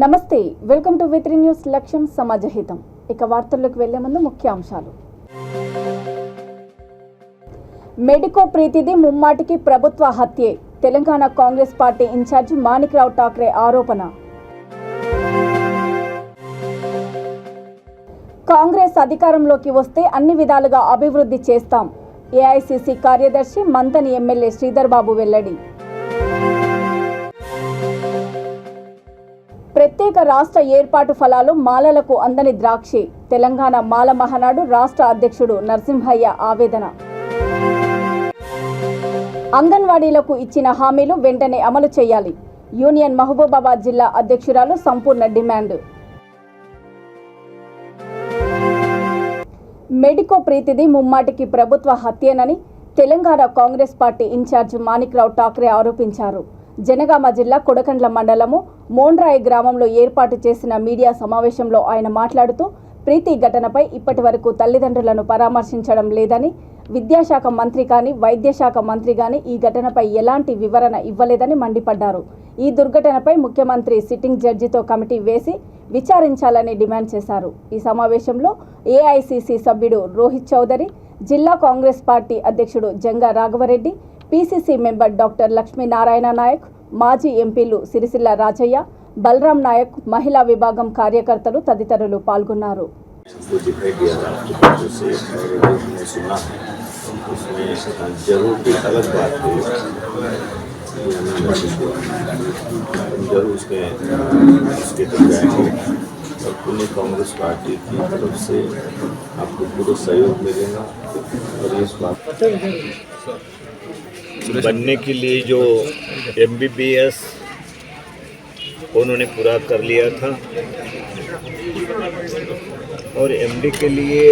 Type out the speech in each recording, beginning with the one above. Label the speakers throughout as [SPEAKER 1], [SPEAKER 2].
[SPEAKER 1] నమస్తే, welcome to వి3 news లక్ష్యం సమాజహితం. ఇక వార్తల్లోకి వెళ్లే ముందు ముఖ్యాంశాలు. మెడికో ప్రీతిది ముమ్మాటికి ప్రభుత్వ హత్యే, తెలంగాణ కాంగ్రెస్ పార్టీ ఇన్ఛార్జ్ మాణిక్రావు ఠాక్రే ఆరోపణ. కాంగ్రెస్ అధికారంలోకి వస్తే అన్ని విధాలుగా అభివృద్ధి చేస్తాం, ఏఐసిసి కార్యదర్శి మంతని ఎమ్మెల్యే శ్రీధర్ బాబు వెల్లడి. ప్రత్యేక రాష్ట్ర ఏర్పాటు ఫలాలు మాలలకు అందని ద్రాక్షి, తెలంగాణ మాల మహానాడు రాష్ట్ర అధ్యక్షుడు నరసింహయ్య ఆవేదన. అంగన్వాడీలకు ఇచ్చిన హామీలు వెంటనే అమలు చేయాలి, యూనియన్ మహబూబాబాద్ జిల్లా అధ్యక్షురాలు సంపూర్ణ డిమాండ్. మెడికో ప్రీతిది ముమ్మాటికి ప్రభుత్వ హత్యేనని తెలంగాణ కాంగ్రెస్ పార్టీ ఇన్ఛార్జ్ మాణిక్రావు ఠాక్రే ఆరోపించారు. జనగామ జిల్లా కొడకండ్ల మండలము మోండ్రాయి గ్రామంలో ఏర్పాటు చేసిన మీడియా సమావేశంలో ఆయన మాట్లాడుతూ, ప్రీతి ఘటనపై ఇప్పటి వరకు తల్లిదండ్రులను పరామర్శించడం లేదని, విద్యాశాఖ మంత్రి కానీ వైద్యశాఖ మంత్రి కానీ ఈ ఘటనపై ఎలాంటి వివరణ ఇవ్వలేదని మండిపడ్డారు. ఈ దుర్ఘటనపై ముఖ్యమంత్రి సిట్టింగ్ జడ్జితో కమిటీ వేసి విచారించాలని డిమాండ్ చేశారు. ఈ సమావేశంలో ఏఐసిసి సభ్యుడు రోహిత్ చౌదరి, జిల్లా కాంగ్రెస్ పార్టీ అధ్యక్షుడు Janga Raghava Reddy, PCC member doctor Lakshminarayana Nayak, మాజీ ఎంపీలు సిరిసిల్ల రాజయ్య, బలరాం నాయక్, మహిళా విభాగం కార్యకర్తలు తదితరులు పాల్గొన్నారు.
[SPEAKER 2] पूरी कांग्रेस पार्टी की तरफ से आपको पूरा सहयोग मिलेगा और इस बात बनने के लिए जो MBBS उन्होंने पूरा कर लिया था और MD के लिए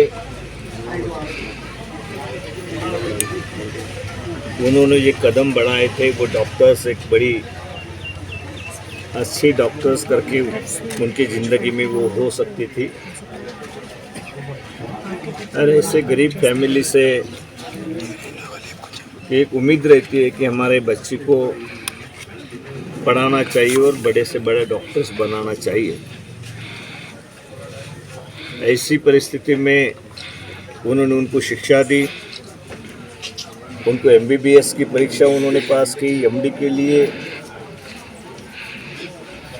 [SPEAKER 2] उन्होंने ये कदम बढ़ाए थे। वो डॉक्टर्स एक बड़ी अच्छी डॉक्टर्स करके उनकी ज़िंदगी में वो हो सकती थी। और ऐसे गरीब फैमिली से एक उम्मीद रहती है कि हमारे बच्चे को पढ़ाना चाहिए और बड़े से बड़े डॉक्टर्स बनाना चाहिए। ऐसी परिस्थिति में उन्होंने उनको शिक्षा दी, उनको MBBS की परीक्षा उन्होंने पास की। MD के लिए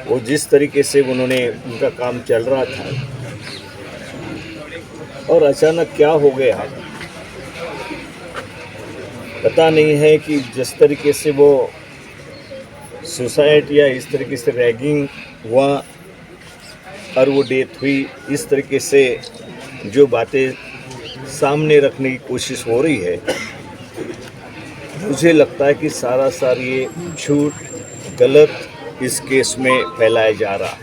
[SPEAKER 2] वो जिस तरीके से उन्होंने उनका काम चल रहा था और अचानक क्या हो गया पता नहीं है कि जिस तरीके से वो सुसाइड या इस तरीके से रैगिंग हुआ और वो डेथ हुई, इस तरीके से जो बातें सामने रखने की कोशिश हो रही है, मुझे लगता है कि सारा ये झूठ गलत इस केस में फैलाया जा रहा है।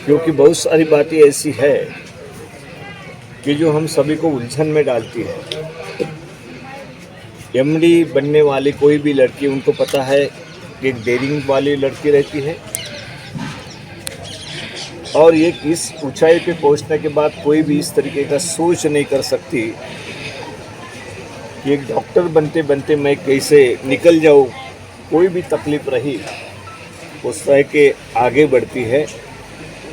[SPEAKER 2] क्योंकि बहुत सारी बातें ऐसी है कि जो हम सभी को उलझन में डालती है। MD बनने वाली कोई भी लड़की, उनको पता है कि एक डेयरिंग वाली लड़की रहती है और ये इस ऊंचाई पे पहुंचने के बाद कोई भी इस तरीके का सोच नहीं कर सकती कि एक डॉक्टर बनते बनते मैं कैसे निकल जाऊं। कोई भी तकलीफ रही उस तरह के आगे बढ़ती है,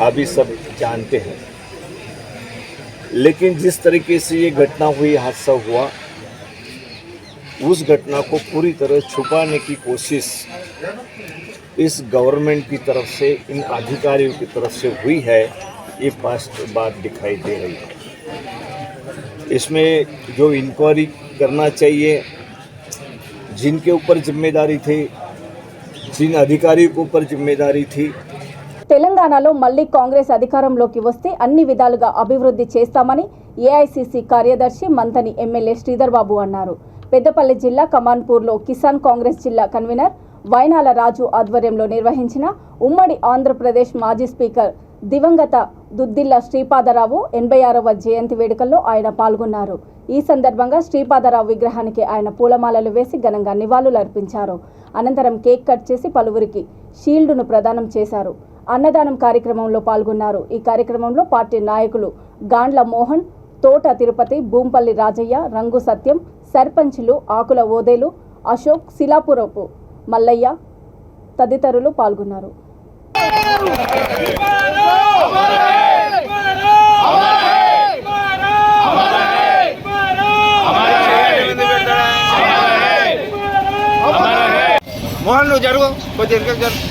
[SPEAKER 2] अभी सब जानते हैं। लेकिन जिस तरीके से ये घटना हुई, हादसा हुआ, उस घटना को पूरी तरह छुपाने की कोशिश इस गवर्नमेंट की तरफ से, इन अधिकारियों की तरफ से हुई है। ये स्पष्ट बात दिखाई दे रही है। इसमें जो इंक्वायरी करना चाहिए, जिनके ऊपर जिम्मेदारी थी, जिन अधिकारियों के ऊपर जिम्मेदारी थी,
[SPEAKER 1] తెలంగాణలో మళ్లీ కాంగ్రెస్ అధికారంలోకి వస్తే అన్ని విధాలుగా అభివృద్ధి చేస్తామని ఏఐసిసి కార్యదర్శి మంతని ఎమ్మెల్యే శ్రీధర్ బాబు అన్నారు. పెద్దపల్లి జిల్లా కమాన్పూర్లో కిసాన్ కాంగ్రెస్ జిల్లా కన్వీనర్ వైనాల రాజు ఆధ్వర్యంలో నిర్వహించిన ఉమ్మడి ఆంధ్రప్రదేశ్ మాజీ స్పీకర్ దివంగత దుద్దిల్ల శ్రీపాదరావు 86వ జయంతి వేడుకల్లో ఆయన పాల్గొన్నారు. ఈ సందర్భంగా శ్రీపాదరావు విగ్రహానికి ఆయన పూలమాలలు వేసి ఘనంగా నివాళులు అర్పించారు. అనంతరం కేక్ కట్ చేసి పలువురికి షీల్డును ప్రదానం చేశారు. అన్నదానం కార్యక్రమంలో పాల్గొన్నారు. ఈ కార్యక్రమంలో పార్టీ నాయకులు గాండ్ల మోహన్, తోట తిరుపతి, భూంపల్లి రాజయ్య, రంగు సత్యం, సర్పంచ్లు ఆకుల ఓదేలు, అశోక్, శిలాపురపు మల్లయ్య తదితరులు పాల్గొన్నారు.
[SPEAKER 3] మోహన్ నువ్వు జరుగు కొద్దిగా జరుగు.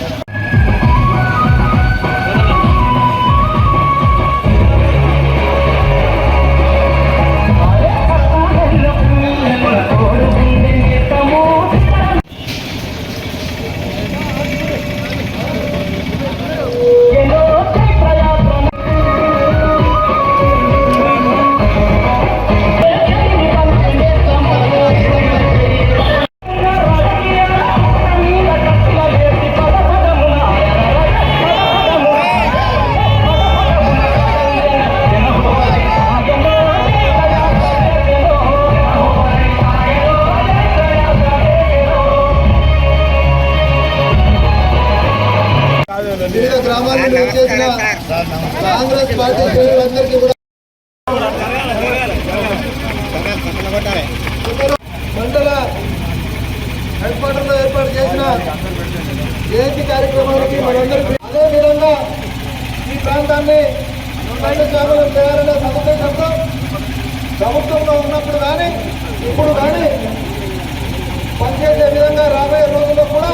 [SPEAKER 4] వివిధ గ్రామాల్లో చేసిన కాంగ్రెస్ పార్టీ శ్రేణులందరికీ కూడా మండల హెడ్ క్వార్టర్లో ఏర్పాటు చేసిన జయంతి కార్యక్రమానికి మనందరికీ అదేవిధంగా ఈ ప్రాంతాన్ని శాఖలు చేయాలనే సదుద్దేశంతో ప్రభుత్వంలో ఉన్నప్పుడు కానీ ఇప్పుడు కానీ పనిచేసే విధంగా రాబోయే రోజుల్లో కూడా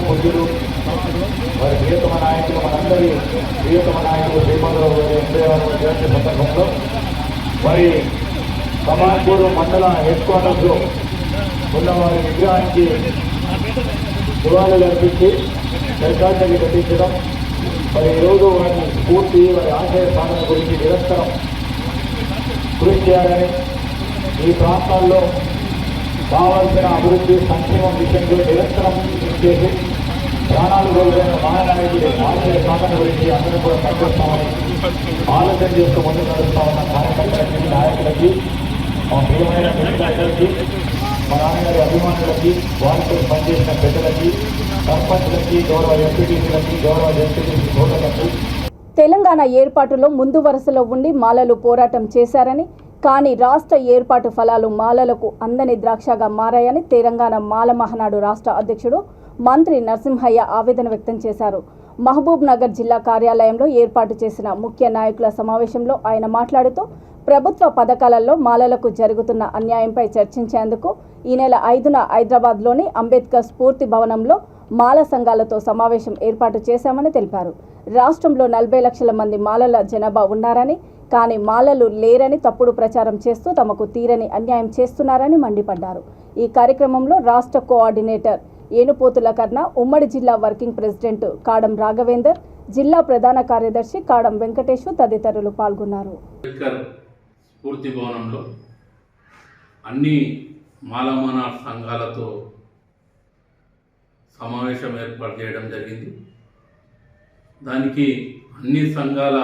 [SPEAKER 4] పొద్దులు వారి ప్రియతమ నాయకులు మనందరి ప్రియతమ నాయకులు శ్రీమంతరావు జయంతి సందర్భంలో మరి కమాన్పూర్ మండల హెడ్ క్వార్టర్స్లో ఉన్న వారి విగ్రహానికి నివాళులు అర్పించి శ్రద్ధాంజలి ఘటించడం మరి ఈరోజు వారి స్ఫూర్తి వారి ఆశయ సాధన గురించి నిరంతరం కృషి చేయాలని ఈ ప్రాంతాల్లో కావాల్సిన అభివృద్ధి సంక్షేమం విషయంలో నిరంతరం చేసి ప్రాణాలు కోల్పోయిన మహానాయకుడి ఆశయ సాధన గురించి అందరూ కూడా పనిచేస్తామని ఆలోచన చేస్తూ ముందుకు నడుస్తా ఉన్న కార్యకర్తలకి నాయకులకి మా ప్రియమైన మిత్రులందరికీ మా నాన్నగారి అభిమానులకి వారితో పనిచేసిన పెద్దలకి సర్పంచ్లకి గౌరవ ఎంపీటీసీలకి గౌరవ ఎంపీటీసీ ఓటర్లకి
[SPEAKER 1] తెలంగాణ ఏర్పాటులో ముందు వరుసలో ఉండి మాలలు పోరాటం చేశారని కానీ రాష్ట్ర ఏర్పాటు ఫలాలు మాలలకు అందని ద్రాక్షగా మారాయని తెలంగాణ మాల మహానాడు రాష్ట్ర అధ్యక్షుడు మంత్రి నరసింహయ్య ఆవేదన వ్యక్తం చేశారు. మహబూబ్ నగర్ జిల్లా కార్యాలయంలో ఏర్పాటు చేసిన ముఖ్య నాయకుల సమావేశంలో ఆయన మాట్లాడుతూ ప్రభుత్వ పథకాలలో మాలలకు జరుగుతున్న అన్యాయంపై చర్చించేందుకు ఈ నెల 5న హైదరాబాద్లోని అంబేద్కర్ స్ఫూర్తి భవనంలో మాల సంఘాలతో సమావేశం ఏర్పాటు చేశామని తెలిపారు. రాష్ట్రంలో 40 లక్షల మంది మాలల జనాభా ఉన్నారని కానీ మాలలు లేరని తప్పుడు ప్రచారం చేస్తూ తమకు తీరని అన్యాయం చేస్తున్నారని మండిపడ్డారు. ఈ కార్యక్రమంలో రాష్ట్ర కోఆర్డినేటర్ ఏనుపోతుల కర్ణ, ఉమ్మడి జిల్లా వర్కింగ్ ప్రెసిడెంట్ కాడం రాఘవేందర్, జిల్లా ప్రధాన కార్యదర్శి కాడం వెంకటేశు తదితరులు పాల్గొన్నారు.
[SPEAKER 5] స్ఫూర్తి భవనంలో అన్ని మాలమాన సంఘాలతో సమావేశం ఏర్పాటు చేయడం జరిగింది. దానికి అన్ని సంఘాల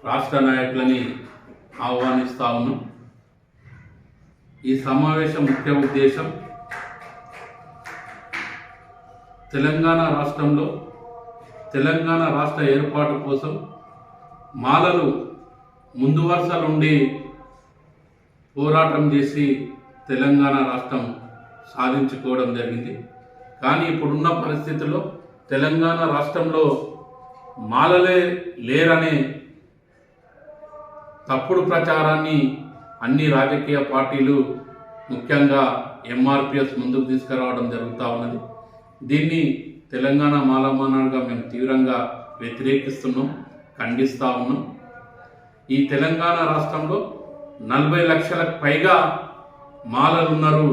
[SPEAKER 5] రాష్ట్ర నాయకులని ఆహ్వానిస్తా ఉన్నాం. ఈ సమావేశం ముఖ్య ఉద్దేశం తెలంగాణ రాష్ట్రంలో తెలంగాణ రాష్ట్ర ఏర్పాటు కోసం మాలలు ముందు వరుసలుండి పోరాటం చేసి తెలంగాణ రాష్ట్రం సాధించుకోవడం జరిగింది. కానీ ఇప్పుడున్న పరిస్థితుల్లో తెలంగాణ రాష్ట్రంలో మాలలే లేరనే తప్పుడు ప్రచారాన్ని అన్ని రాజకీయ పార్టీలు ముఖ్యంగా ఎంఆర్పిఎస్ ముందుకు తీసుకురావడం జరుగుతూ ఉన్నది. దీన్ని తెలంగాణ మాలమానాడుగా మేము తీవ్రంగా వ్యతిరేకిస్తున్నాం, ఖండిస్తూ ఉన్నాం. ఈ తెలంగాణ రాష్ట్రంలో 40 లక్షలకు పైగా మాలలు ఉన్నారు.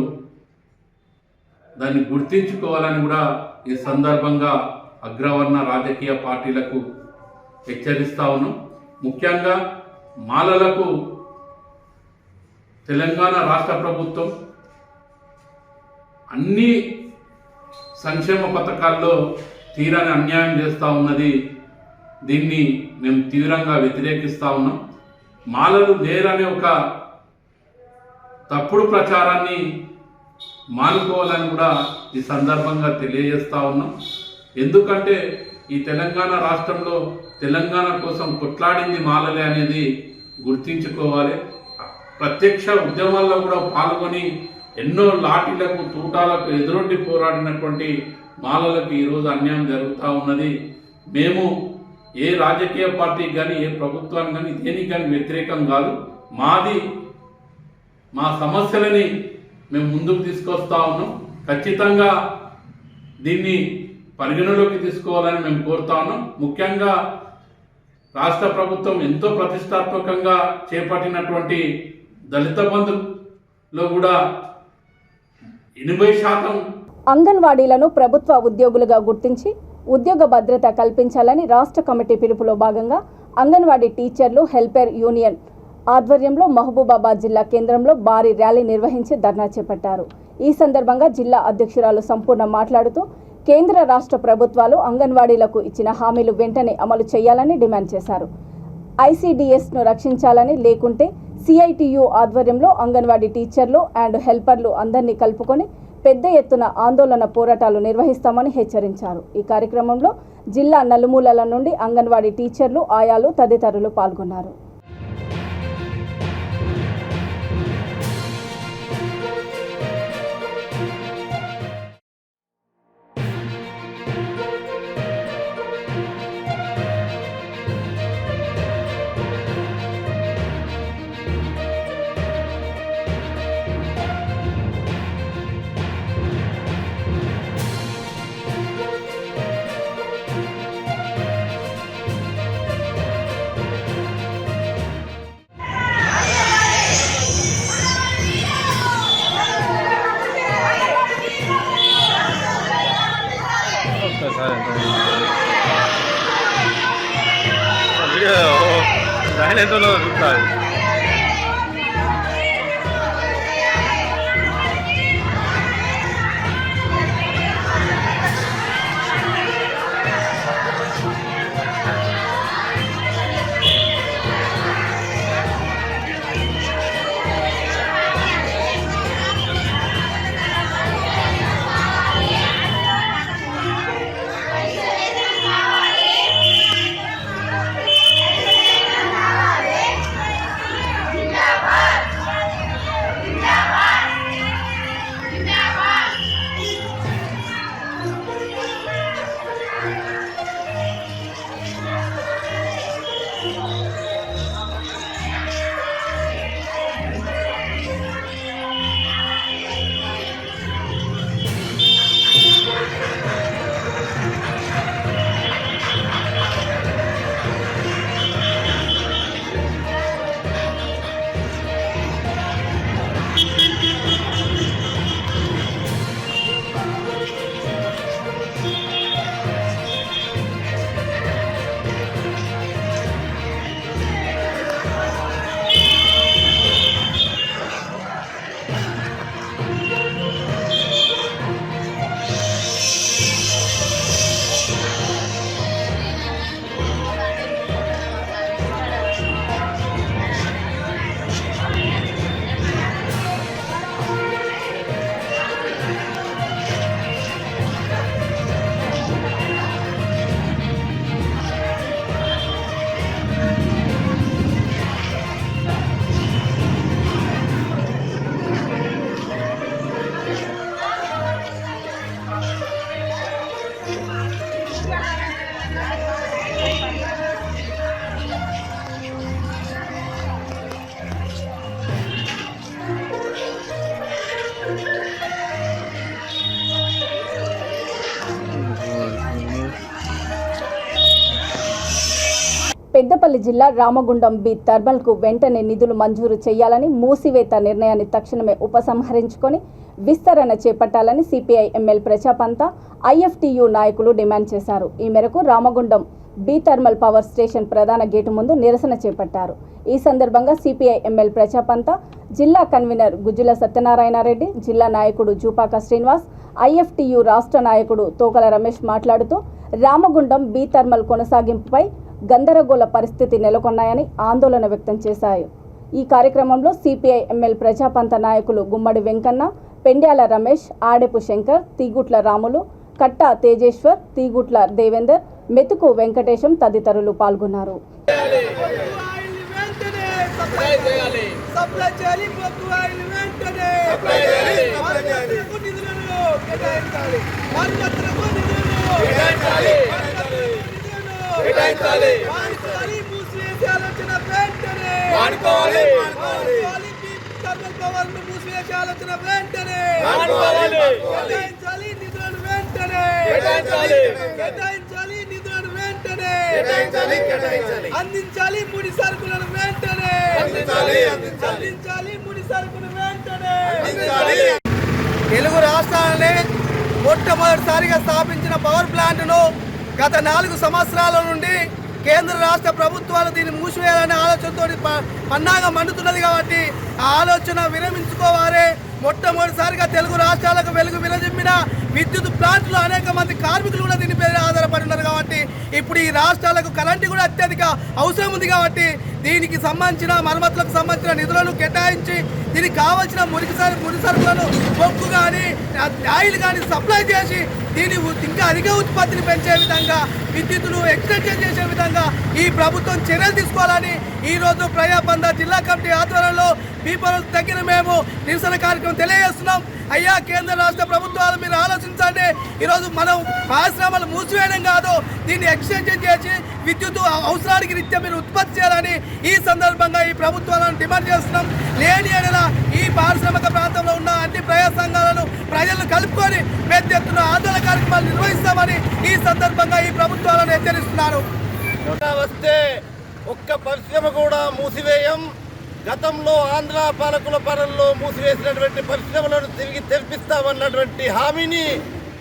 [SPEAKER 5] దాన్ని గుర్తించుకోవాలని కూడా ఈ సందర్భంగా అగ్రవర్ణ రాజకీయ పార్టీలకు హెచ్చరిస్తా ఉన్నాం. ముఖ్యంగా మాలలకు తెలంగాణ రాష్ట్ర ప్రభుత్వం అన్ని సంక్షేమ పథకాల్లో తీరని అన్యాయం చేస్తూ ఉన్నది. దీన్ని మేము తీవ్రంగా వ్యతిరేకిస్తూ ఉన్నాం. మాలలు లేరనే ఒక తప్పుడు ప్రచారాన్ని మానుకోవాలని కూడా ఈ సందర్భంగా తెలియజేస్తూ ఉన్నాం. ఎందుకంటే ఈ తెలంగాణ రాష్ట్రంలో తెలంగాణ కోసం కొట్లాడింది మాలలే అనేది గుర్తించుకోవాలి. ప్రత్యక్ష ఉద్యమాల్లో కూడా పాల్గొని ఎన్నో లాఠీలకు తూటాలకు ఎదురొడ్డి పోరాడినటువంటి మాలలకు ఈరోజు అన్యాయం జరుగుతూ ఉన్నది. మేము ఏ రాజకీయ పార్టీకి కానీ ఏ ప్రభుత్వానికి కానీ దేనికి కానీ వ్యతిరేకం కాదు. మా సమస్యలని మేము ముందుకు తీసుకొస్తా ఉన్నాం. ఖచ్చితంగా దీన్ని పరిగణలోకి తీసుకోవాలని మేము కోరుతా ఉన్నాం. ముఖ్యంగా రాష్ట్ర ప్రభుత్వం ఎంతో ప్రతిష్టాత్మకంగా చేపట్టినటువంటి దళిత బంధులో కూడా 80%
[SPEAKER 1] అంగన్వాడీలను ప్రభుత్వ ఉద్యోగులుగా గుర్తించి ఉద్యోగ భద్రత కల్పించాలని రాష్ట్ర కమిటీ పిలుపులో భాగంగా అంగన్వాడీ టీచర్లు హెల్పర్ యూనియన్ ఆధ్వర్యంలో మహబూబాబాద్ జిల్లా కేంద్రంలో భారీ ర్యాలీ నిర్వహించి ధర్నా చేపట్టారు. ఈ సందర్భంగా జిల్లా అధ్యక్షురాలు సంపూర్ణ మాట్లాడుతూ కేంద్ర రాష్ట్ర ప్రభుత్వాలు అంగన్వాడీలకు ఇచ్చిన హామీలు వెంటనే అమలు చేయాలని డిమాండ్ చేశారు. ఐసీడీఎస్ను రక్షించాలని, లేకుంటే సిఐటియు ఆధ్వర్యంలో అంగన్వాడీ టీచర్లు అండ్ హెల్పర్లు అందరినీ కలుపుకొని పెద్ద ఎత్తున ఆందోళన పోరాటాలు నిర్వహిస్తామని హెచ్చరించారు. ఈ కార్యక్రమంలో జిల్లా నలుమూలల నుండి అంగన్వాడీ టీచర్లు, ఆయాలు తదితరులు పాల్గొన్నారు.
[SPEAKER 3] Dentro no resultado.
[SPEAKER 1] పెద్దపల్లి జిల్లా రామగుండం బి థర్మల్కు వెంటనే నిధులు మంజూరు చేయాలని, మూసివేత నిర్ణయాన్ని తక్షణమే ఉపసంహరించుకొని విస్తరణ చేపట్టాలని సిపిఐ ఎంఎల్ ప్రజాపంత ఐఎఫ్టియు నాయకులు డిమాండ్ చేశారు. ఈ మేరకు Ramagundam B thermal power station ప్రధాన గేటు ముందు నిరసన చేపట్టారు. ఈ సందర్భంగా సిపిఐ ఎంఎల్ ప్రజాపంత జిల్లా కన్వీనర్ గుజ్జుల సత్యనారాయణ రెడ్డి, జిల్లా నాయకుడు జూపాక శ్రీనివాస్, ఐఎఫ్టియు రాష్ట్ర నాయకుడు తోకల రమేష్ మాట్లాడుతూ రామగుండం బి థర్మల్ కొనసాగింపుపై గందరగోళ పరిస్థితి నెలకొన్నాయని ఆందోళన వ్యక్తం చేశారు. ఈ కార్యక్రమంలో సిపిఐ ఎంఎల్ ప్రజాపంత నాయకులు గుమ్మడి వెంకన్న, పెండ్యాల రమేష్, ఆడెపు శంకర్, తీగుట్ల రాములు, కట్టా తేజేశ్వర్, తీగుట్ల దేవేందర్, మెతుకు వెంకటేశం తదితరులు పాల్గొన్నారు.
[SPEAKER 4] అందించాలి ముడి సరుకులను వెంటనే అందించాలి ముడి సరుకులను వెంటనే. తెలుగు రాష్ట్రాలనే మొట్టమొదటిసారిగా స్థాపించిన పవర్ ప్లాంట్ను గత 4 సంవత్సరాల నుండి కేంద్ర రాష్ట్ర ప్రభుత్వాలు దీన్ని మూసివేయాలనే ఆలోచనతో పన్నాగం మండుతున్నది. కాబట్టి ఆ ఆలోచన విరమించుకోవారే. మొట్టమొదటిసారిగా తెలుగు రాష్ట్రాలకు వెలుగు విరజిమ్మిన విద్యుత్ ప్లాంట్లు అనేక మంది కార్మికులు కూడా దీని మీద ఆధారపడి ఉన్నారు. కాబట్టి ఇప్పుడు ఈ రాష్ట్రాలకు కరెంటు కూడా అత్యధిక అవసరం ఉంది. కాబట్టి దీనికి సంబంధించిన మరమ్మతులకు సంబంధించిన నిధులను కేటాయించి దీనికి కావాల్సిన ముడి సరుకులను బొగ్గు కానీ ఆయిల్ కానీ సప్లై చేసి దీని ఇంకా అధిక ఉత్పత్తిని పెంచే విధంగా, విద్యుత్తును ఎక్స్టెన్షన్ చేసే విధంగా ఈ ప్రభుత్వం చర్యలు తీసుకోవాలని ఈరోజు ప్రజాబంధ జిల్లా కమిటీ ఆధ్వర్యంలో పీపల్ దగ్గర మేము నిరసన కార్యక్రమం తెలియజేస్తున్నాం. అయ్యా, కేంద్ర రాష్ట్ర ప్రభుత్వాలు మీరు ఆలోచించండి. ఈరోజు మనం పరిశ్రమలు మూసివేయడం కాదు, దీన్ని ఎక్స్టెన్షన్ చేసి విద్యుత్ అవసరానికి రీత్యా మీరు ఉత్పత్తి చేయాలని ఈ సందర్భంగా ఈ ప్రభుత్వాలను డిమాండ్ చేస్తున్నాం. లేని ఏడల ఈ పారిశ్రామిక ప్రాంతంలో ఉన్న అన్ని ప్రజా సంఘాలను ప్రజలను కలుపుకొని పెద్ద ఎత్తున ఆందోళన కార్యక్రమాలు నిర్వహిస్తామని ఈ సందర్భంగా ఈ ప్రభుత్వాలను హెచ్చరిస్తున్నారు.
[SPEAKER 6] వస్తే ఒక్క పరిశ్రమ కూడా మూసివేయం. గతంలో ఆంధ్ర పాలకుల పాలనలో మూసివేసినటువంటి పరిశ్రమలను తిరిగి తెరిపిస్తామన్నటువంటి హామీని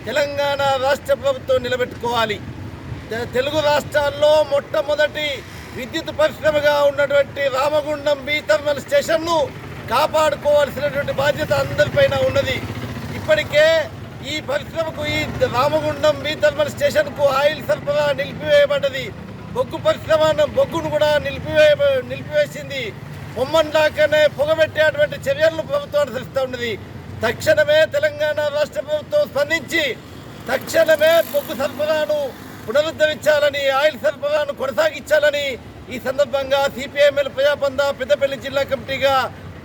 [SPEAKER 6] తెలంగాణ రాష్ట్ర ప్రభుత్వం నిలబెట్టుకోవాలి. తెలుగు రాష్ట్రాల్లో మొట్టమొదటి విద్యుత్ పరిశ్రమగా ఉన్నటువంటి రామగుండం బి థర్మల్ స్టేషన్ను కాపాడుకోవాల్సినటువంటి బాధ్యత అందరిపైన ఉన్నది. ఇప్పటికే ఈ పరిశ్రమకు, ఈ రామగుండం బి థర్మల్ స్టేషన్కు ఆయిల్ సరఫరా నిలిపివేయబడ్డది. బొగ్గును కూడా నిలిపివేసింది. పొమ్మన్లాకనే పొగబెట్టేటువంటి చర్యలను ప్రభుత్వం అనుసరిస్తూ ఉన్నది. తక్షణమే తెలంగాణ రాష్ట్ర ప్రభుత్వం స్పందించి తక్షణమే బొగ్గు సరఫరాను పునరుద్ధరించాలని, ఆయిల్ సరఫరాను కొనసాగించాలని ఈ సందర్భంగా సిపిఐఎంఎల్ ప్రజాబంధ పెద్దపల్లి జిల్లా కమిటీగా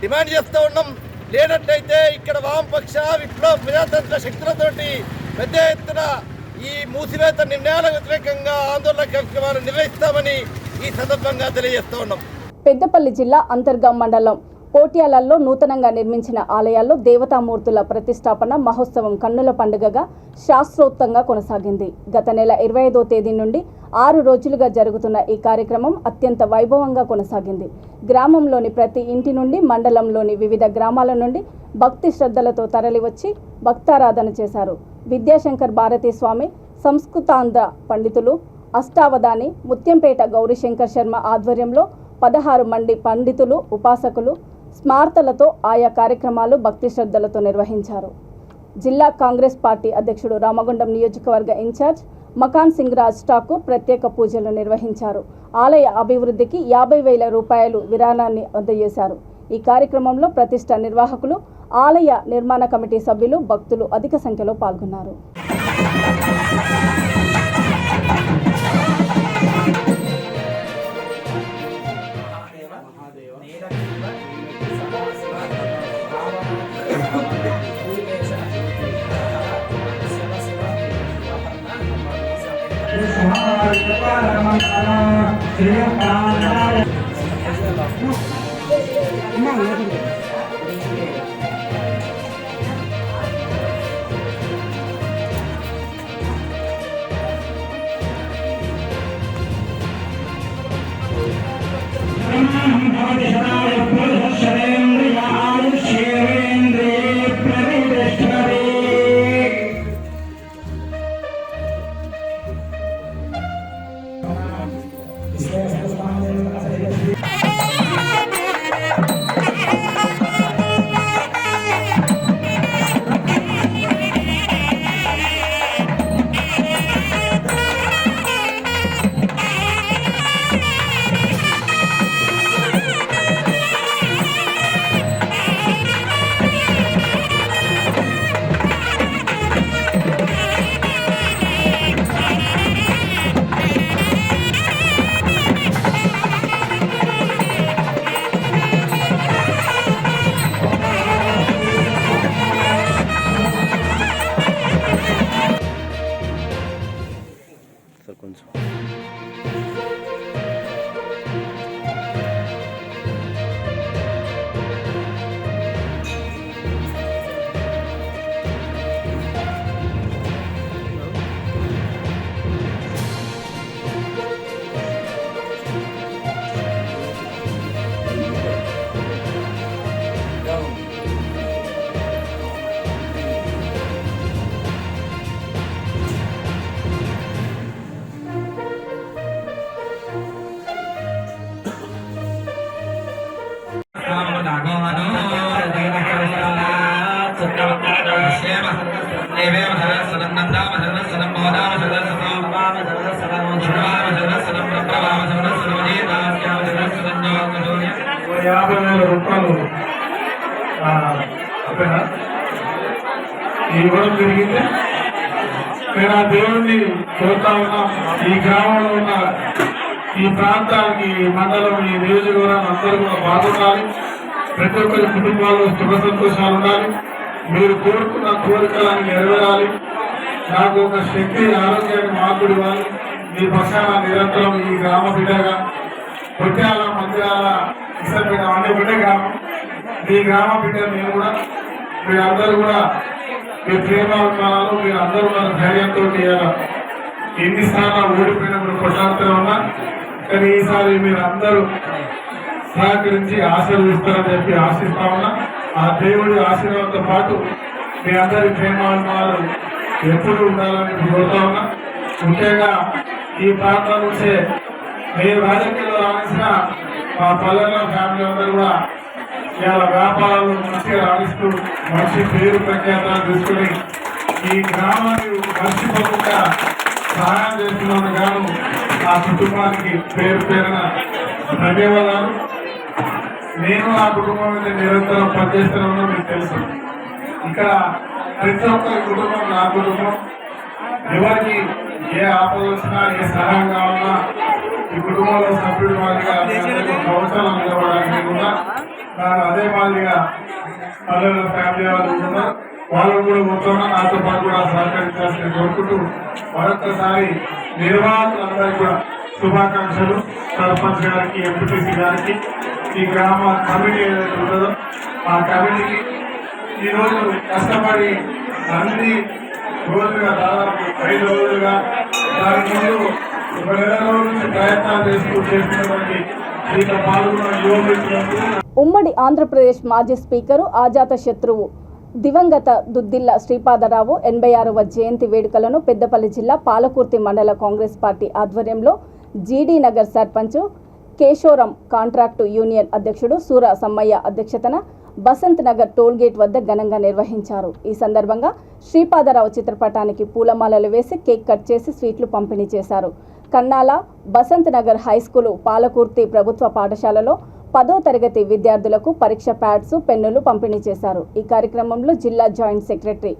[SPEAKER 6] డిమాండ్ చేస్తూ ఉన్నాం. లేనట్లయితే ఇక్కడ వామపక్ష విప్లవ ప్రజాతంత్ర శక్తులతోటి పెద్ద ఎత్తున ఈ మూసివేత నిర్ణయాలకు వ్యతిరేకంగా ఆందోళన కార్యక్రమాలు నిర్వహిస్తామని ఈ సందర్భంగా తెలియజేస్తూ ఉన్నాం.
[SPEAKER 1] పెద్దపల్లి జిల్లా అంతర్గాం మండలం పోట్యాలలో నూతనంగా నిర్మించిన ఆలయాల్లో దేవతామూర్తుల ప్రతిష్టాపన మహోత్సవం కన్నుల పండుగగా శాస్త్రోక్తంగా కొనసాగింది. గత నెల 25వ తేదీ నుండి 6 రోజులుగా జరుగుతున్న ఈ కార్యక్రమం అత్యంత వైభవంగా కొనసాగింది. గ్రామంలోని ప్రతి ఇంటి నుండి, మండలంలోని వివిధ గ్రామాల నుండి భక్తి శ్రద్ధలతో తరలివచ్చి భక్తారాధన చేశారు. విద్యాశంకర్ భారతీ స్వామి, సంస్కృతాంధ్ర పండితులు, అష్టావధాని, ముత్యంపేట గౌరీశంకర్ శర్మ ఆధ్వర్యంలో 16 మంది పండితులు, ఉపాసకులు స్మార్తలతో ఆయా కార్యక్రమాలు భక్తి శ్రద్ధలతో నిర్వహించారు. జిల్లా కాంగ్రెస్ పార్టీ అధ్యక్షుడు, రామగుండం నియోజకవర్గ ఇన్ఛార్జ్ మకాన్ సింగ్ రాజ్ ఠాకూర్ ప్రత్యేక పూజలు నిర్వహించారు. ఆలయ అభివృద్ధికి 50,000 రూపాయలు విరాళాన్ని అందజేశారు. ఈ కార్యక్రమంలో ప్రతిష్ట నిర్వాహకులు, ఆలయ నిర్మాణ కమిటీ సభ్యులు, భక్తులు అధిక సంఖ్యలో పాల్గొన్నారు.
[SPEAKER 7] ఇవ్వడం జరిగింది. నేను ఆ దేవుణ్ణి కోరుతా ఉన్నాం. ఈ గ్రామంలో ఉన్న ఈ ప్రాంతానికి, ఈ మండలం, ఈ నియోజకవర్గం అందరూ కూడా బాగుండాలి. ప్రతి ఒక్కరి కుటుంబాల్లో సుఖ సంతోషాలు ఉండాలి. మీరు కోరుకున్న కోరికలను నెరవేరాలి. నాకు ఒక శక్తి, ఆరోగ్యాన్ని మార్పుడు ఇవ్వాలి. మీ పక్షాన నిరంతరం ఈ గ్రామ బిడ్డగా పొట్టాల, మందిరాల, ఇసపేట అన్ని బిడ్డ గ్రామం. ఈ గ్రామ బిడ్డ నేను కూడా, మీరందరూ కూడా మీ ప్రేమాభిమానాలు, మీరు అందరూ మన ధైర్యంతో ఎన్ని స్థానాలు ఓడిపోయినప్పుడు కొట్లాడుతూనే ఉన్నా. కానీ ఈసారి మీరు అందరూ సహకరించి ఆశీర్వదిస్తారని చెప్పి ఆశిస్తా ఉన్నా. ఆ దేవుడి ఆశీర్వాదంతో పాటు మీ అందరి ప్రేమాభిమానాలు ఎప్పుడు ఉండాలని కోరుతా ఉన్నా. ముఖ్యంగా ఈ ప్రాంతం నుంచే నేను రాజకీయాల్లో రావాల్సిన మా పల్లెల్లో ఫ్యామిలీ అందరూ కూడా ఇలా వ్యాపారాలు మంచిగా రాణిస్తూ మంచి పేరు ప్రఖ్యాతాలు తీసుకుని ఈ గ్రామాన్ని మర్చిపోకుండా సహాయం చేస్తున్నందుకు గాను ఆ కుటుంబానికి పేరు పేరున ధన్యవాదాలు. నేను ఆ కుటుంబం మీద నిరంతరం పనిచేస్తున్నానో మీకు తెలుసు. ఇక్కడ ప్రతి ఒక్కరి కుటుంబం నా కుటుంబం. ఎవరికి ఏ ఆపద వచ్చినా, ఏ సహాయం కావాలన్నా ఈ కుటుంబంలో సభ్యుడి మాదిరిగా సంవత్సరాలు నిలబడడానికి కూడా అదే మాదిరిగా పల్లెల ఫ్యామిలీ వాళ్ళు ఉన్నారు. వాళ్ళని కూడా మొత్తం నాతో పాటు కూడా సహకరించాల్సింది కోరుకుంటూ మరొకసారి నిర్వాహకులందరికీ కూడా శుభాకాంక్షలు. సర్పంచ్ గారికి, ఎంపీటీసీ గారికి, ఈ గ్రామ కమిటీ ఏదైతే ఉంటుందో ఆ కమిటీకి ఈరోజు కష్టపడి అన్ని రోజులుగా, దాదాపు 5 రోజులుగా, దాని ముందు 1 నెల రోజుల నుంచి ప్రయత్నాలు చేస్తున్నటువంటి దీంట్లో పాల్గొన్న యువకులకు
[SPEAKER 1] ఉమ్మడి ఆంధ్రప్రదేశ్ మాజీ స్పీకరు ఆజాత శత్రువు దివంగత దుద్దిల్ల శ్రీపాదరావు 86వ జయంతి వేడుకలను పెద్దపల్లి జిల్లా పాలకుర్తి మండల కాంగ్రెస్ పార్టీ ఆధ్వర్యంలో జీడీ నగర్ సర్పంచ్ కేశోరం కాంట్రాక్టు యూనియన్ అధ్యక్షుడు సూర సమ్మయ్య అధ్యక్షతన బసంత్ నగర్ టోల్గేట్ వద్ద ఘనంగా నిర్వహించారు. ఈ సందర్భంగా శ్రీపాదరావు చిత్రపటానికి పూలమాలలు వేసి కేక్ కట్ చేసి స్వీట్లు పంపిణీ చేశారు. కన్నాల బసంత్ నగర్ హైస్కూలు పాలకుర్తి ప్రభుత్వ పాఠశాలలో 10వ తరగతి విద్యార్థులకు పరీక్ష ప్యాడ్స్, పెన్నులు పంపిణీ చేశారు. ఈ కార్యక్రమంలో జిల్లా joint secretary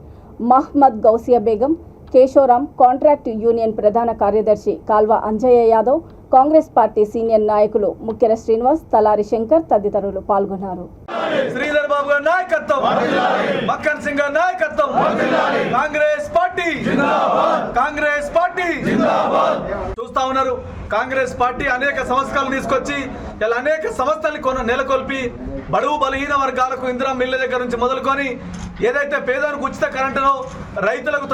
[SPEAKER 1] Mohammed Gausia Begum, Keshoram, contract union ప్రధాన కార్యదర్శి కాల్వ అంజయ్య యాదవ్, కాంగ్రెస్ పార్టీ సీనియర్ నాయకులు ముఖ్యర శ్రీనివాస్, తలారి శంకర్ తదితరులు పాల్గొన్నారు.
[SPEAKER 4] శ్రీధర్ బాబు గారి నాయకత్వం, మక్కన్ సింగ్ గారి నాయకత్వం, కాంగ్రెస్ పార్టీ జిందాబాద్, కాంగ్రెస్ పార్టీ జిందాబాద్. చూస్తా ఉన్నారు, కాంగ్రెస్ పార్టీ అనేక సంస్కరణలు తీసుకొచ్చి ఇలా అనేక సంస్థల్ని నెలకొల్పి బడుగు బలహీన వర్గాలకు ఇందిరా మిల్ల దగ్గర నుంచి మొదలుకొని ఏదైతే పేదలకు ఉచిత కరెంటునో, రైతులకు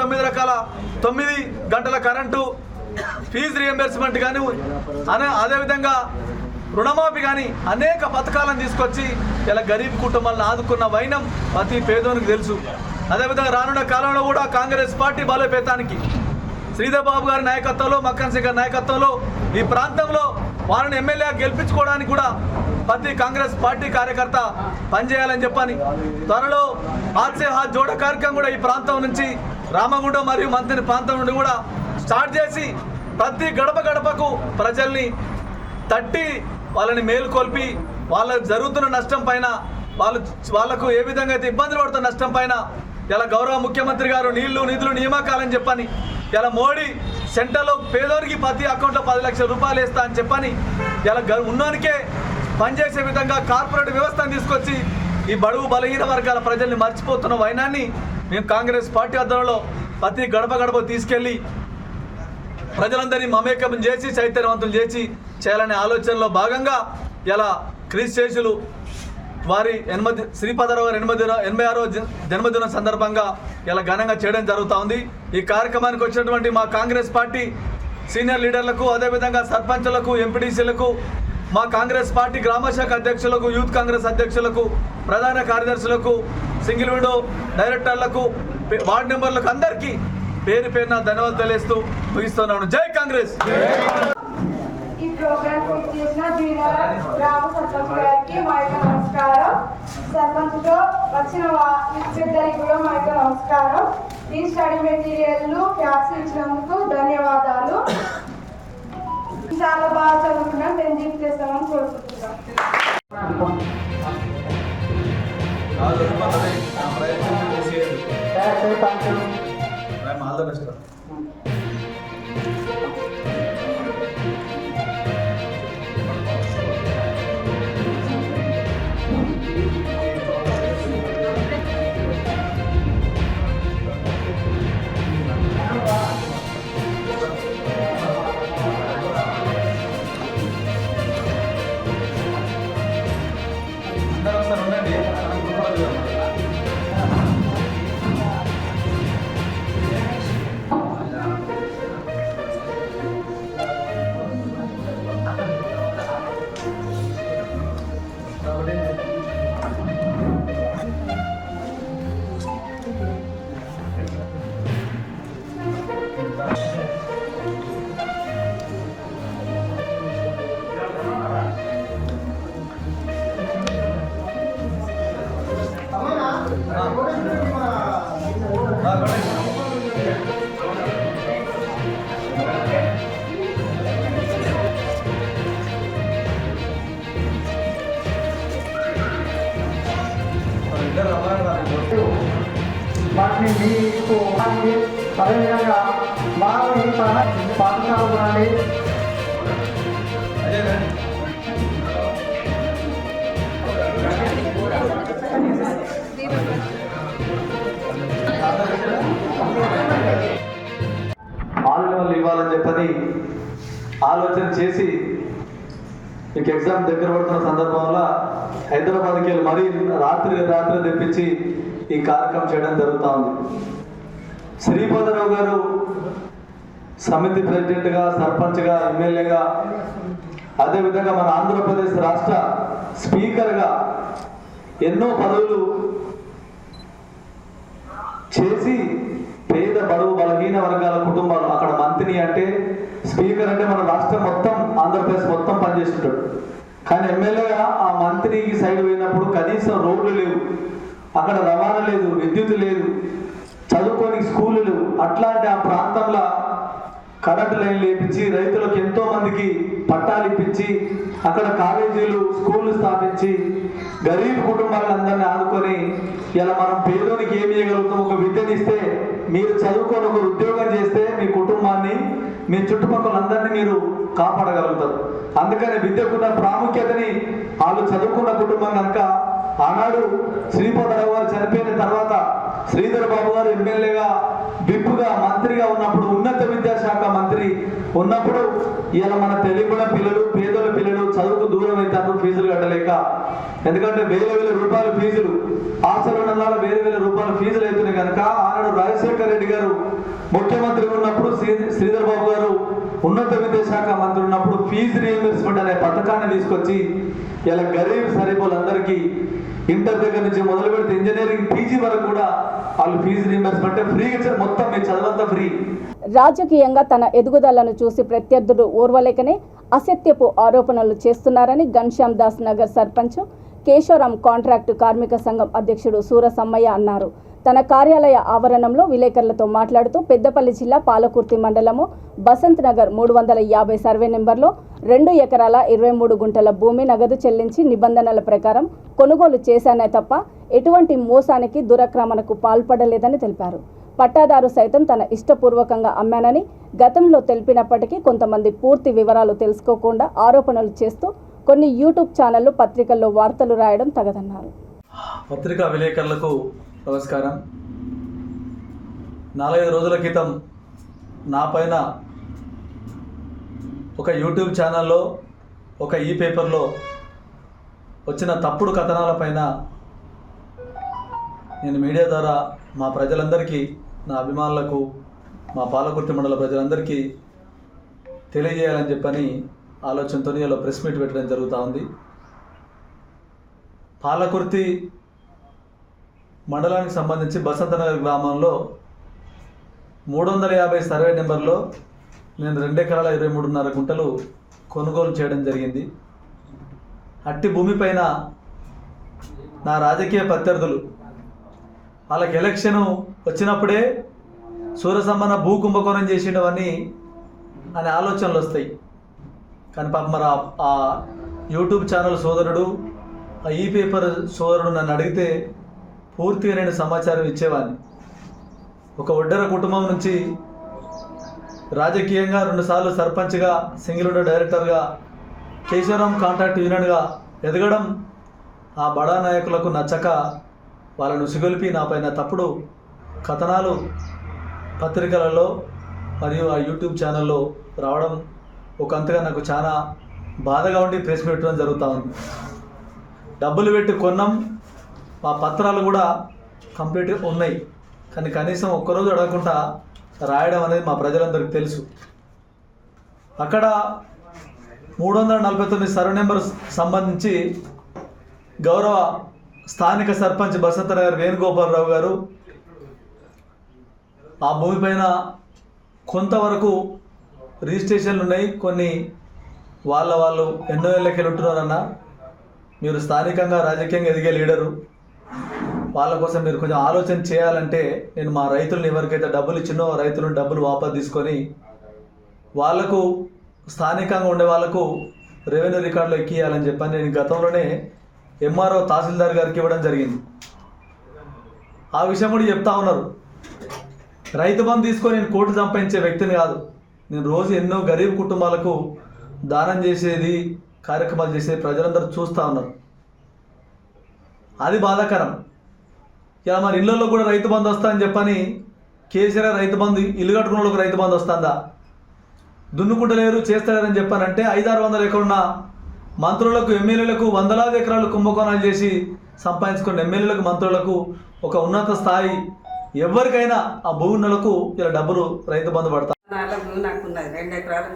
[SPEAKER 4] 9 గంటల కరెంటు, ఫీజు రియంబర్స్మెంట్ కానీ, అదేవిధంగా రుణమాఫీ కానీ అనేక పథకాలను తీసుకొచ్చి ఇలా గరీబ్ కుటుంబాలను ఆదుకున్న వైనం ప్రతి పేదోనికి తెలుసు. అదేవిధంగా రానున్న కాలంలో కూడా కాంగ్రెస్ పార్టీ బలోపేతానికి శ్రీధర్ బాబు గారి నాయకత్వంలో, మక్కన్ సింగ్ గారి నాయకత్వంలో ఈ ప్రాంతంలో వారిని ఎమ్మెల్యే గెలిపించుకోవడానికి కూడా ప్రతి కాంగ్రెస్ పార్టీ కార్యకర్త పనిచేయాలని చెప్పని త్వరలో హాత్సే హాత్ జోడ కార్యక్రమం కూడా ఈ ప్రాంతం నుంచి రామగుండం మరియు మంత్రి ప్రాంతం నుండి కూడా స్టార్ట్ చేసి ప్రతి గడప గడపకు ప్రజల్ని తట్టి వాళ్ళని మేలుకొల్పి వాళ్ళకు జరుగుతున్న నష్టం పైన వాళ్ళకు ఏ విధంగా అయితే ఇబ్బందులు పడుతున్న నష్టం పైన ఇలా గౌరవ ముఖ్యమంత్రి గారు నీళ్లు నిధులు నియామకాలని చెప్పని ఇలా మోడీ సెంటర్లో పేదోరికి ప్రతి అకౌంట్లో 10 లక్షల రూపాయలు వేస్తా అని చెప్పని ఇలా ఉన్నోనికే పనిచేసే విధంగా కార్పొరేట్ వ్యవస్థను తీసుకొచ్చి ఈ బడుగు బలహీన వర్గాల ప్రజల్ని మర్చిపోతున్న వైనాన్ని మేము కాంగ్రెస్ పార్టీ ఆధ్వర్యంలో ప్రతి గడప గడప తీసుకెళ్ళి ప్రజలందరినీ మమేకం చేసి చైతన్యవంతులు చేసి చేయాలనే ఆలోచనలో భాగంగా ఇలా క్రీస్తు వారి శ్రీపాదరావు గారి 86వ జన్మదినం సందర్భంగా ఇలా ఘనంగా చేయడం జరుగుతూ ఉంది. ఈ కార్యక్రమానికి వచ్చినటువంటి మా కాంగ్రెస్ పార్టీ సీనియర్ లీడర్లకు, అదేవిధంగా సర్పంచులకు, ఎంపీటీసీలకు, మా కాంగ్రెస్ పార్టీ గ్రామశాఖ అధ్యక్షులకు, యూత్ కాంగ్రెస్ అధ్యక్షులకు, ప్రధాన కార్యదర్శులకు, సింగిల్ విండో డైరెక్టర్లకు, వార్డు మెంబర్లకు అందరికీ పేరు పేరున ధన్యవాదాలు తెలియజేస్తూ ముగిస్తున్నాను. జై కాంగ్రెస్.
[SPEAKER 8] ఈ ప్రోగ్రామ్ చేసిన గ్రామ సర్పంచ్ గారికి మా యొక్క నమస్కారం. సర్పంచ్తో వచ్చిన పెద్దరికి కూడా మా యొక్క నమస్కారం. ఈ స్టడీ మెటీరియల్ క్లాస్ ఇచ్చినందుకు ధన్యవాదాలు. చాలా బాగా చదువుకున్నాం. నేను జీప్ చేస్తామని కోరుకుంటున్నాం.
[SPEAKER 9] వాటిని మీకు అదేవిధంగా వారిని పాఠశాల ఉండాలి.
[SPEAKER 4] ఆన్లైన్ ఇవ్వాలని చెప్పని ఆలోచన చేసి మీకు ఎగ్జామ్ దగ్గర పడుతున్న సందర్భంలో హైదరాబాద్కి వెళ్ళి మరీ రాత్రి తెప్పించి ఈ కార్యక్రమం చేయడం జరుగుతూ ఉంది. శ్రీపాదరావు గారు సమితి ప్రెసిడెంట్గా, సర్పంచ్గా, ఎమ్మెల్యేగా, అదేవిధంగా మన ఆంధ్రప్రదేశ్ రాష్ట్ర స్పీకర్గా ఎన్నో పదవులు చేసి పేద బడుగు బలహీన వర్గాల కుటుంబాలు అక్కడ మంత్రి అంటే స్పీకర్ అంటే మన రాష్ట్రం మొత్తం ఆంధ్రప్రదేశ్ మొత్తం పనిచేస్తుంటాడు. కానీ ఎమ్మెల్యేగా ఆ మంత్రికి సైడ్ పోయినప్పుడు కనీసం రోడ్లు లేవు, అక్కడ రవాణా లేదు, విద్యుత్ లేదు, చదువుకోని స్కూళ్ళు లేవు. అట్లాంటి ఆ ప్రాంతంలో కరెంటు లైన్ లేపించి రైతులకు ఎంతో మందికి పట్టాలు ఇప్పించి అక్కడ కాలేజీలు, స్కూళ్ళు స్థాపించి గరీబ్ కుటుంబాలందరినీ ఆదుకొని ఇలా మనం పేదోనికి ఏమి చేయగలుగుతాం? ఒక విద్యనిస్తే, మీరు చదువుకొని ఒక ఉద్యోగం చేస్తే మీ కుటుంబాన్ని, మీ చుట్టుపక్కలందరినీ మీరు కాపాడగలుగుతారు. అందుకని విద్యకున్న ప్రాముఖ్యతని వాళ్ళు చదువుకున్న కుటుంబం కనుక ఆనాడు శ్రీపాదరావు గారు చనిపోయిన తర్వాత శ్రీధర్ బాబు గారు ఎమ్మెల్యేగా, విప్పుగా, మంత్రిగా ఉన్నప్పుడు, ఉన్నత విద్యాశాఖ మంత్రి ఉన్నప్పుడు ఇలా మన తెలుగుల పిల్లలు, పేదల పిల్లలు చదువుకు దూరం అవుతారు ఫీజులు కట్టలేక. ఎందుకంటే వేల రూపాయల ఫీజులు, ఆశ్రమంలో వేల రూపాయల ఫీజులు అవుతున్నాయి కనుక ఆనాడు రాజశేఖర రెడ్డి గారు ముఖ్యమంత్రి ఉన్నప్పుడు, శ్రీధర్ బాబు గారు ఉన్నత విద్యాశాఖ మంత్రి ఉన్నప్పుడు ఫీజు రీయింబర్స్మెంట్ అనే పథకాన్ని తీసుకొచ్చి ఇలా గరీబ్ సరిపోలందరికీ ఇంటర్ దగ్గర నుంచి మొదలు పెడితే ఇంజనీరింగ్ పీజీ వరకు కూడా వాళ్ళు ఫీజు రీయింబర్స్మెంట్ ఫ్రీగా ఇచ్చారు. మొత్తం మీ చదువంతా ఫ్రీ.
[SPEAKER 1] రాజకీయంగా తన ఎదుగుదలను చూసి ప్రత్యర్థులు ఓర్వలేకనే అసత్యపు ఆరోపణలు చేస్తున్నారని ఘన్శ్యామ్ దాస్ నగర్ సర్పంచ్ కేశవరాం కాంట్రాక్టు కార్మిక సంఘం అధ్యక్షుడు సూరసమ్మయ్య అన్నారు. తన కార్యాలయ ఆవరణంలో విలేకరులతో మాట్లాడుతూ పెద్దపల్లి జిల్లా పాలకుర్తి మండలము బసంత్ నగర్ 350 సర్వే నెంబర్లో 2 ఎకరాల 23 గుంటల భూమి నగదు చెల్లించి నిబంధనల ప్రకారం కొనుగోలు చేశానే తప్ప ఎటువంటి మోసానికి దురాక్రమణకు పాల్పడలేదని తెలిపారు. పట్టాదారు సైతం తన ఇష్టపూర్వకంగా అమ్మానని గతంలో తెలిపినప్పటికీ కొంతమంది పూర్తి వివరాలు తెలుసుకోకుండా ఆరోపణలు చేస్తూ కొన్ని యూట్యూబ్ ఛానళ్లు పత్రికల్లో వార్తలు రాయడం తగదన్నారు.
[SPEAKER 10] పత్రికా విలేకరులకు నమస్కారం. 4-5 రోజుల క్రితం నా పైన ఒక యూట్యూబ్ ఛానల్లో ఒక పేపర్లో వచ్చిన తప్పుడు కథనాలపైన నేను మీడియా ద్వారా మా ప్రజలందరికీ, నా అభిమానులకు, మా పాలకుర్తి మండల ప్రజలందరికీ తెలియజేయాలని చెప్పని ఆలోచనతో ఇలా ప్రెస్ మీట్ పెట్టడం జరుగుతూ ఉంది. పాలకుర్తి మండలానికి సంబంధించి బసంతనగర్ గ్రామంలో 350 సర్వే నెంబర్లో నేను 2 ఎకరాల 23.5 గుంటలు కొనుగోలు చేయడం జరిగింది. అట్టి భూమిపైన నా రాజకీయ ప్రత్యర్థులు వాళ్ళకి ఎలక్షన్ వచ్చినప్పుడే సూరసమ్మన భూ కుంభకోణం చేసిండవని అనే ఆలోచనలు వస్తాయి. కానీ పాప మరి ఆ యూట్యూబ్ ఛానల్ సోదరుడు, ఆ పేపర్ సోదరుడు నన్ను అడిగితే పూర్తిగా నేను సమాచారం ఇచ్చేవాడిని. ఒక ఒడ్డెర కుటుంబం నుంచి రాజకీయంగా 2 సార్లు సర్పంచ్గా, సింగిల్ విండో డైరెక్టర్గా, కేశవరాం కాంట్రాక్ట్ యూనియన్గా ఎదగడం ఆ బడా నాయకులకు నచ్చక వాళ్ళను సిగొల్పి నా పైన తప్పుడు కథనాలు పత్రికలలో మరియు ఆ యూట్యూబ్ ఛానల్లో రావడం ఒకంతగా నాకు చాలా బాధగా ఉండి ప్రెస్ పెట్టడం జరుగుతూ ఉంది. డబ్బులు పెట్టి కొన్నాం, ఆ పత్రాలు కూడా కంప్లీట్గా ఉన్నాయి. కానీ కనీసం ఒక్కరోజు అడగకుండా రాయడం అనేది మా ప్రజలందరికీ తెలుసు. అక్కడ 349 సర్వే నెంబర్ సంబంధించి గౌరవ స్థానిక సర్పంచ్ బసంతనగర్ వేణుగోపాలరావు గారు ఆ భూమిపైన కొంతవరకు రిజిస్ట్రేషన్లు ఉన్నాయి. కొన్ని వాళ్ళు ఎన్నో ఏళ్ళకెళ్ళి ఉంటున్నారన్న, మీరు స్థానికంగా రాజకీయంగా ఎదిగే లీడరు, వాళ్ళ కోసం మీరు కొంచెం ఆలోచన చేయాలంటే నేను మా రైతులను ఎవరికైతే డబ్బులు ఇచ్చినో రైతులను డబ్బులు వాపసు తీసుకొని వాళ్లకు స్థానికంగా ఉండే వాళ్లకు రెవెన్యూ రికార్డులో ఎక్కియాలని చెప్పని నేను గతంలోనే ఎంఆర్ఓ తహసీల్దార్ గారికి ఇవ్వడం జరిగింది. ఆ విషయం కూడా చెప్తా ఉన్నారు. రైతు బంధు తీసుకొని నేను కోర్టు సంపాదించే వ్యక్తిని కాదు. నేను రోజు ఎన్నో గరీబ్ కుటుంబాలకు దానం చేసేది, కార్యక్రమాలు చేసేది ప్రజలందరూ చూస్తూ ఉన్నారు. అది బాధాకరం. ఇలా మరి ఇళ్లలో కూడా రైతు బంధు వస్తుందని చెప్పని కేసీఆర్ రైతు బంధు ఇల్లు కట్టుకున్న వాళ్ళకి రైతు బంధు వస్తుందా? దున్నుకుంటలేరు, చేస్తలేరని చెప్పానంటే 500-600 ఎకరున్న మంత్రులకు, ఎమ్మెల్యేలకు వందలాది ఎకరాలు కుంభకోణాలు చేసి సంపాదించుకున్న ఎమ్మెల్యేలకు, మంత్రులకు ఒక ఉన్నత స్థాయి ఎవరికైనా ఆ భూములకు ఇలా డబ్బులు రైతు బంధు పడతారు.
[SPEAKER 11] నాకు ఉన్నది 2 ఎకరాలు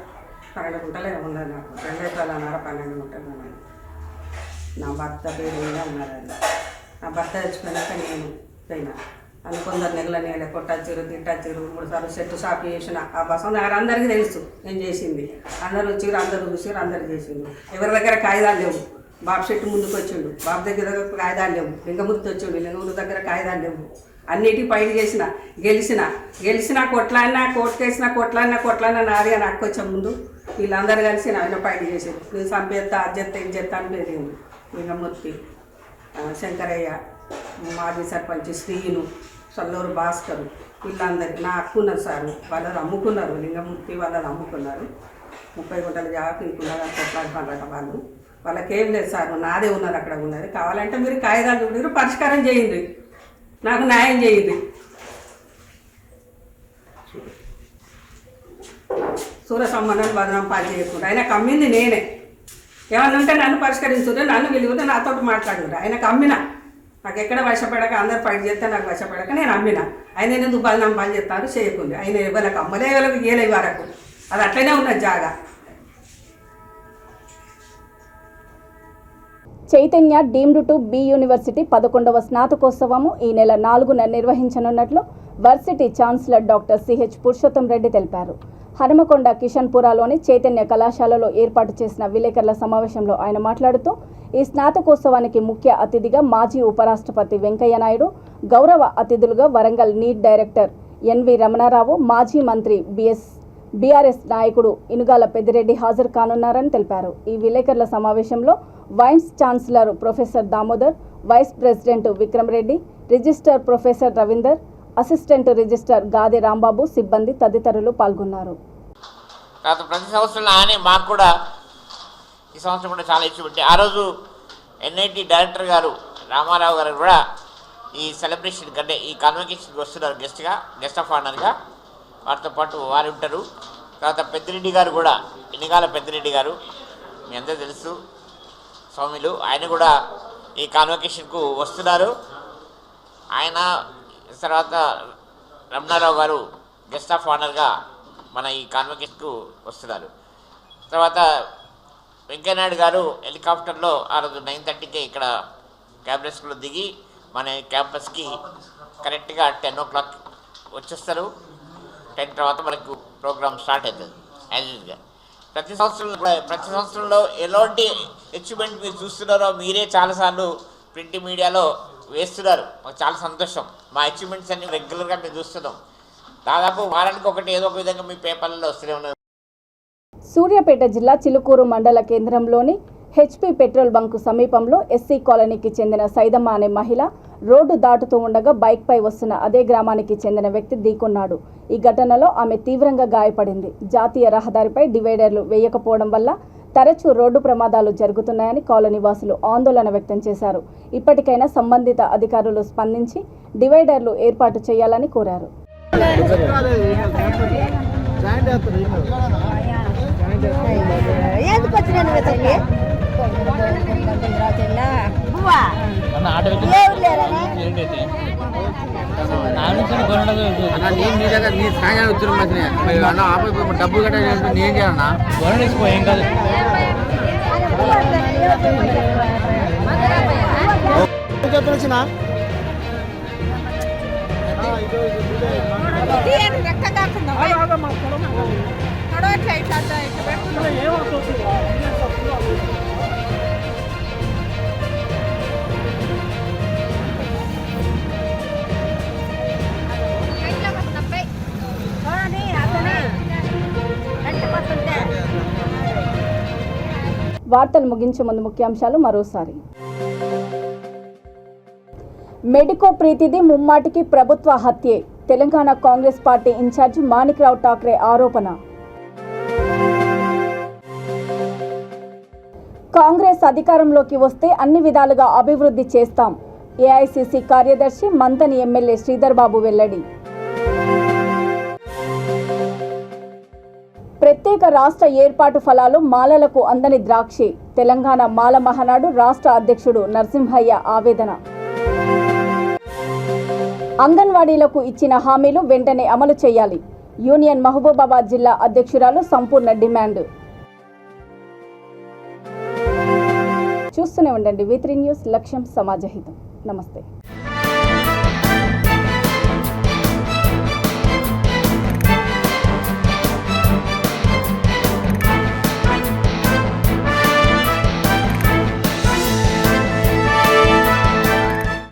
[SPEAKER 11] 12 గుంటలే ఉన్నది. నాకు 2 ఎకరాల 12 గుంటలు ఉన్నది. నా భర్త పేరు మీద ఉన్నది. నా భర్త తెచ్చిపోయినాక నేను పోయినా అని కొందరు నెగలనేయాలి, కొట్టచ్చారు, తిట్టచ్చారు. 3 సార్లు సెట్ షాప్ చేసిన ఆ బసం దగ్గర అందరికీ తెలుసు నేను చేసింది. అందరు వచ్చారు, అందరు చూసారు, అందరు చేసిండు. ఎవరి దగ్గర కాగితాలు లేవు. బాబు చెట్టు ముందుకు వచ్చిండు, బాబు దగ్గర కాగితాలు లేవు. లింగమూర్తి వచ్చిండు, లింగమూర్తి దగ్గర కాగితాలు లేవు. అన్నిటికీ ఫైట్ చేసిన, గెలిచిన కొట్లాడినా, కొట్లాడినా నాదిగా నాకు వచ్చే ముందు వీళ్ళందరూ కలిసి ఆయన ఫైట్ చేసారు. నేను చంపేస్తా, అజ్జెత్తా, ఇజ్జెత్తా అని పేరేంది. లింగమూర్తి, శంకరయ్య, మాజీ సర్పంచ్ శ్రీను, సల్లూరు భాస్కరు, వీళ్ళందరికీ నా అక్కున్నారు సార్. వాళ్ళని అమ్ముకున్నారు, లింగమూర్తి వాళ్ళని అమ్ముకున్నారు. 30 గుంటల జాగ్రత్త ఇంకున్నారు, కొట్లాడుకున్నారట వాళ్ళు. వాళ్ళకేం లేదు సార్, నాదే ఉన్నది, అక్కడ ఉన్నది. కావాలంటే మీరు కాగితాలు చూడరు, పరిష్కారం చేయండి, నాకు న్యాయం చేయండి. సూరసమ్మని బదనం పాలు చేయకుండా ఆయనకు అమ్మింది నేనే. ఏమన్నా ఉంటే నన్ను పరిష్కరించుంటే, నన్ను విలువతే నాతో మాట్లాడుకుంటా. ఆయనకు అమ్మిన, నాకు ఎక్కడ వశపడక అందరు ఫైట్ చేస్తే నాకు వశపడక నేను అమ్మిన. ఆయన ఎందుకు బదనం పాలు చేస్తారు చేయకుండా. ఆయన ఎవరికి అమ్మలే, ఎవరికి గేలే వరకు అది అట్లనే ఉన్నది జాగా.
[SPEAKER 1] Chaitanya deemed to be university 11వ స్నాతకోత్సవము ఈ నెల 4న నిర్వహించనున్నట్లు varsity chancellor doctor C H Purushottam Reddy తెలిపారు. హనుమకొండ కిషన్పురాలోని చైతన్య కళాశాలలో ఏర్పాటు చేసిన విలేకరుల సమావేశంలో ఆయన మాట్లాడుతూ ఈ స్నాతకోత్సవానికి ముఖ్య అతిథిగా మాజీ ఉపరాష్ట్రపతి వెంకయ్య నాయుడు, గౌరవ అతిథులుగా Warangal NIT director NV Ramana Rao, మాజీ మంత్రి బీఆర్ఎస్ నాయకుడు ఇనుగాల పెద్దిరెడ్డి హాజరు కానున్నారని తెలిపారు. ఈ విలేకరుల సమావేశంలో vice chancellor professor Damodar, vice president Vikram Reddy, register professor Ravinder, assistant register Gadi Rambabu, సిబ్బంది తదితరులు పాల్గొన్నారు.
[SPEAKER 12] ప్రతి సంవత్సరం మాకు కూడా ఈ సంవత్సరం కూడా చాలా ఇష్టం ఉంటే ఆ రోజు ఎన్ఐటి డైరెక్టర్ గారు రామారావు గారు కూడా ఈ సెలబ్రేషన్ కంటే ఈ కాన్వకేషన్కి వస్తున్నారు గెస్ట్ ఆఫ్ ఆనర్గా. వారితో పాటు వారు ఉంటారు. తర్వాత పెద్దిరెడ్డి గారు కూడా, ఎన్నిగాల పెద్దిరెడ్డి గారు మీ అందరూ తెలుసు స్వామిలు, ఆయన కూడా ఈ కాన్వకేషన్కు వస్తున్నారు. ఆయన తర్వాత రమణారావు గారు గెస్ట్ ఆఫ్ ఆనర్గా మన ఈ కాన్వకేషన్కు వస్తున్నారు. తర్వాత వెంకయ్యనాయుడు గారు హెలికాప్టర్లో ఆ రోజు 9:30కే ఇక్కడ క్యాబినెట్ స్కూల్లో దిగి మన క్యాంపస్కి కరెక్ట్గా 10 o'clock వచ్చేస్తారు. 10 తర్వాత మనకు ప్రోగ్రామ్ స్టార్ట్ అవుతుంది యాజ్ యూజువల్గా. ప్రతి సంవత్సరంలో ఎలాంటి అచీవ్మెంట్ మీరు చూస్తున్నారో మీరే చాలాసార్లు ప్రింట్ మీడియాలో వేస్తున్నారు. మాకు చాలా సంతోషం. మా అచీవ్మెంట్స్ అన్ని రెగ్యులర్గా మేము చూస్తున్నాం. దాదాపు వారానికి ఒకటి ఏదో ఒక విధంగా మీ పేపర్లలో వస్తూనే ఉన్నారు.
[SPEAKER 1] సూర్యాపేట జిల్లా చిలుకూరు మండల కేంద్రంలోని హెచ్పి పెట్రోల్ బంకు సమీపంలో ఎస్సీ కాలనీకి చెందిన సైదమ్మ అనే మహిళ రోడ్డు దాటుతూ ఉండగా బైక్పై వస్తున్న అదే గ్రామానికి చెందిన వ్యక్తి ఢీకొన్నాడు. ఈ ఘటనలో ఆమె తీవ్రంగా గాయపడింది. జాతీయ రహదారిపై డివైడర్లు వేయకపోవడం వల్ల తరచూ రోడ్డు ప్రమాదాలు జరుగుతున్నాయని కాలనీ వాసులు ఆందోళన వ్యక్తం చేశారు. ఇప్పటికైనా సంబంధిత అధికారులు స్పందించి డివైడర్లు ఏర్పాటు చేయాలని కోరారు.
[SPEAKER 4] డబ్బులు కట్ట నేను చేయాలన్నా ఏం కాదు. వచ్చిన
[SPEAKER 1] వార్తలు ముగించే ముందు ముఖ్యాంశాలు మరోసారి. మెడికో ప్రీతిది ముమ్మాటికి ప్రభుత్వ హత్యే, తెలంగాణ కాంగ్రెస్ పార్టీ ఇన్ఛార్జి మాణిక్రావు ఠాక్రే ఆరోపణ. కాంగ్రెస్ అధికారంలోకి వస్తే అన్ని విధాలుగా అభివృద్ధి చేస్తాం, ఏఐసిసి కార్యదర్శి మంతని ఎమ్మెల్యే శ్రీధర్ బాబు వెల్లడి. ప్రత్యేక రాష్ట్ర ఏర్పాటు ఫలాలు మాలలకు అందని ద్రాక్షి, తెలంగాణ మాల మహానాడు రాష్ట్ర అధ్యక్షుడు నరసింహయ్య ఆవేదన. అంగన్వాడీలకు ఇచ్చిన హామీలు వెంటనే అమలు చేయాలి, యూనియన్ మహబూబాబాద్ జిల్లా అధ్యక్షురాలు సంపూర్ణ డిమాండ్. చూస్తూనే ఉండండి V3 న్యూస్, లక్ష్యం సమాజహితం. నమస్తే.